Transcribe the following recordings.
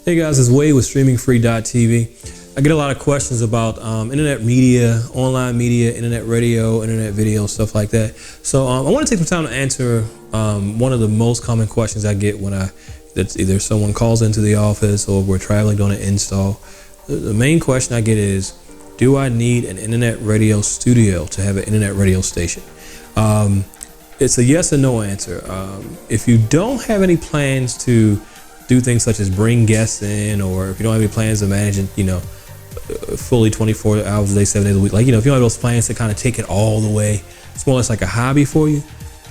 Hey guys, it's Wade with StreamingFree.tv. I get a lot of questions about internet media, online media, internet radio, internet video, stuff like that. So I want to take some time to answer one of the most common questions I get when that's either someone calls into the office or we're traveling doing an install. The main question I get is, do I need an internet radio studio to have an internet radio station? It's a yes or no answer. If you don't have any plans to do things such as bring guests in, or if you don't have any plans to manage it, fully 24 hours a day, 7 days a week, if you don't have those plans to kind of take it all the way, it's more or less like a hobby for you,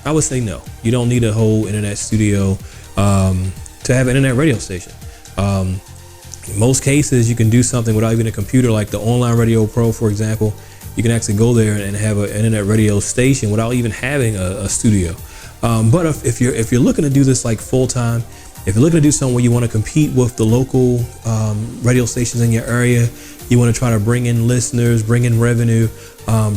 I would say no. You don't need a whole internet studio to have an internet radio station. In most cases, you can do something without even a computer, like the Online Radio Pro, for example. You can actually go there and have an internet radio station without even having a studio. But if you're looking to do this like full time, if you're looking to do something where you want to compete with the local radio stations in your area, you want to try to bring in listeners, bring in revenue,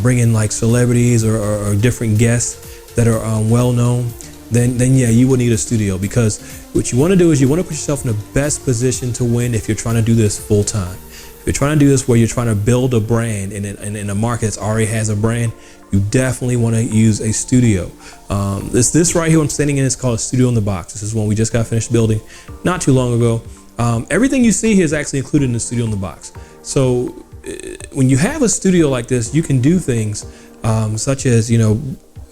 bring in like celebrities or different guests that are well known, then yeah, you will need a studio, because what you want to do is you want to put yourself in the best position to win if you're trying to do this full time. If you're trying to do this where you're trying to build a brand in a market that already has a brand, you definitely want to use a studio. This right here I'm standing in is called a Studio in the Box. This is one we just got finished building not too long ago. Everything you see here is actually included in the Studio in the Box. So when you have a studio like this, you can do things such as,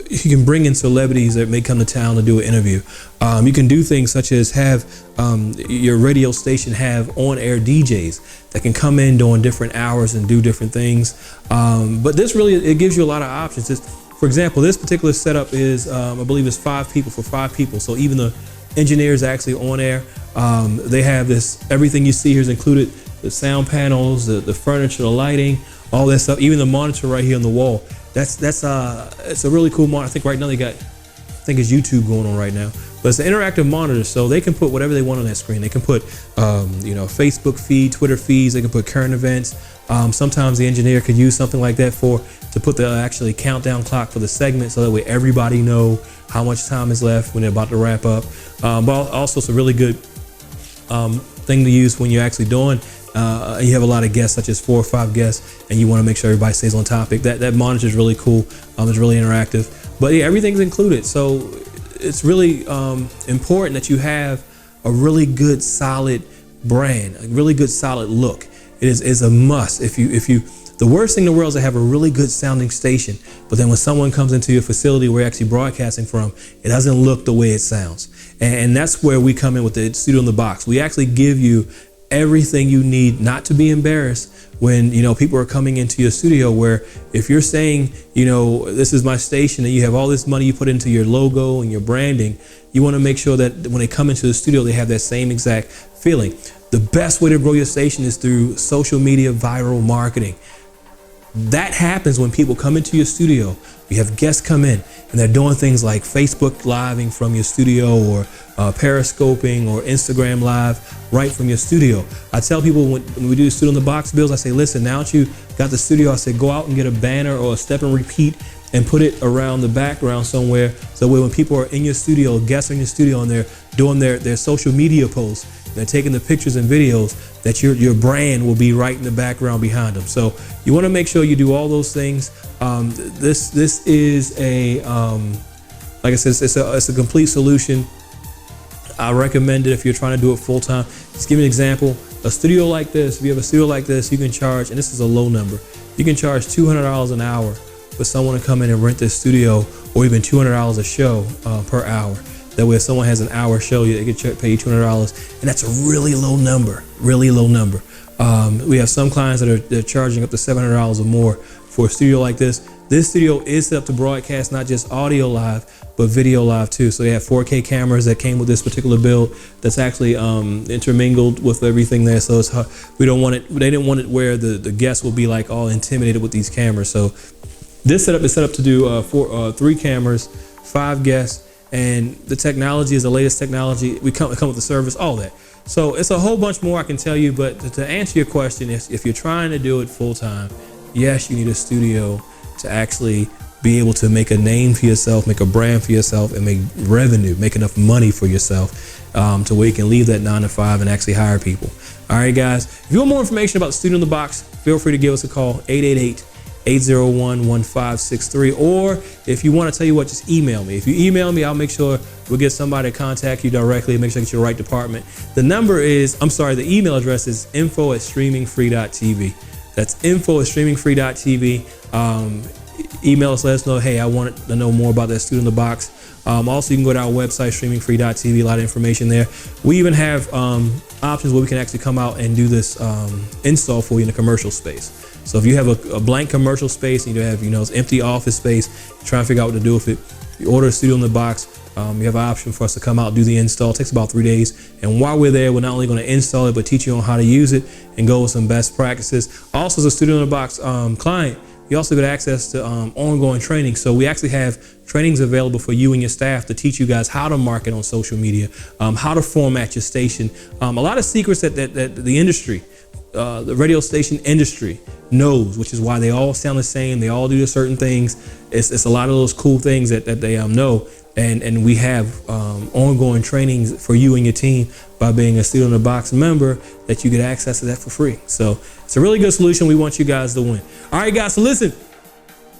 you can bring in celebrities that may come to town to do an interview. You can do things such as have your radio station have on-air DJs that can come in during different hours and do different things. But this really, it gives you a lot of options. For example, this particular setup is, I believe it's 5 people for 5 people. So even the engineers actually on air, they have this, everything you see here is included, the sound panels, the furniture, the lighting, all that stuff, even the monitor right here on the wall. It's a really cool monitor. I think right now they got, I think it's YouTube going on right now, but it's an interactive monitor, so they can put whatever they want on that screen. They can put, Facebook feed, Twitter feeds. They can put current events. Sometimes the engineer could use something like that to put the actually countdown clock for the segment, so that way everybody know how much time is left when they're about to wrap up. But also it's a really good thing to use when you're actually doing. You have a lot of guests, such as 4 or 5 guests, and you want to make sure everybody stays on topic. That monitor is really cool. It's really interactive. But yeah, everything's included. So it's really important that you have a really good, solid brand, a really good, solid look. It is a must. The worst thing in the world is to have a really good sounding station, but then when someone comes into your facility where you're actually broadcasting from, it doesn't look the way it sounds. And that's where we come in with the Studio in the Box. We actually give you everything you need not to be embarrassed when people are coming into your studio, where if you're saying this is my station and you have all this money you put into your logo and your branding, you want to make sure that when they come into the studio they have that same exact feeling. The best way to grow your station is through social media viral marketing. That happens when people come into your studio. You have guests come in and they're doing things like Facebook living from your studio, or periscoping, or Instagram live right from your studio. I tell people when we do Studio in the Box builds, I say, listen, now that you got the studio, I say go out and get a banner or a step and repeat and put it around the background somewhere, so when people are in your studio, guests are in your studio, and they're doing their social media posts, they're taking the pictures and videos, that your brand will be right in the background behind them. So you want to make sure you do all those things. This is a like I said, it's a complete solution. I recommend it if you're trying to do it full time. Just give me an example. A studio like this, if you have a studio like this, you can charge, and this is a low number, you can charge $200 an hour for someone to come in and rent this studio, or even $200 a show per hour. That way, if someone has an hour show, they can pay you $200, and that's a really low number, really low number. We have some clients that are charging up to $700 or more for a studio like this. This studio is set up to broadcast not just audio live, but video live too. So they have 4K cameras that came with this particular build that's actually intermingled with everything there. So it's hard. They didn't want it where the guests will be like all intimidated with these cameras. So this setup is set up to do 3 cameras, 5 guests, and the technology is the latest technology. We come with the service, all that. So it's a whole bunch more I can tell you, but to answer your question, if you're trying to do it full time, yes, you need a studio to actually be able to make a name for yourself, make a brand for yourself, and make revenue, make enough money for yourself to where you can leave that 9 to 5 and actually hire people. All right, guys. If you want more information about the Studio in the Box, feel free to give us a call, 888-801-1563. Or if you want to tell you what, just email me. If you email me, I'll make sure we'll get somebody to contact you directly, make sure you get your right department. The email address is info@streamingfree.tv. That's info@streamingfree.tv. Email us, let us know, hey, I want to know more about that Studio in the Box. Also, you can go to our website, streamingfree.tv, a lot of information there. We even have options where we can actually come out and do this install for you in a commercial space. So if you have a blank commercial space and you have, it's empty office space, trying to figure out what to do with it, you order a Studio in the Box. You have an option for us to come out and do the install. It takes about 3 days. And while we're there, we're not only going to install it, but teach you on how to use it and go with some best practices. Also, as a Studio in the Box client, you also get access to ongoing training. So we actually have trainings available for you and your staff to teach you guys how to market on social media, how to format your station. A lot of secrets that the industry, the radio station industry knows, which is why they all sound the same. They all do certain things. It's a lot of those cool things that they know. And we have ongoing trainings for you and your team by being a Studio in the Box member that you get access to that for free. So it's a really good solution. We want you guys to win. All right, guys. So listen,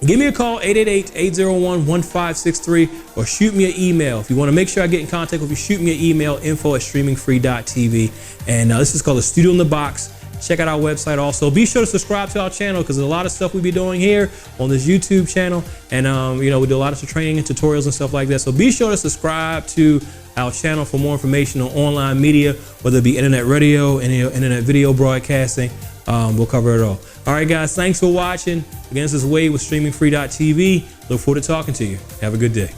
give me a call, 888-801-1563, or shoot me an email. If you want to make sure I get in contact with you, shoot me an email, info@streamingfree.tv. And this is called the Studio in the Box. Check out our website also. Be sure to subscribe to our channel because there's a lot of stuff we be doing here on this YouTube channel. And, we do a lot of training and tutorials and stuff like that. So be sure to subscribe to our channel for more information on online media, whether it be internet radio and internet video broadcasting. We'll cover it all. All right, guys. Thanks for watching. Again, this is Wade with StreamingFree.tv. Look forward to talking to you. Have a good day.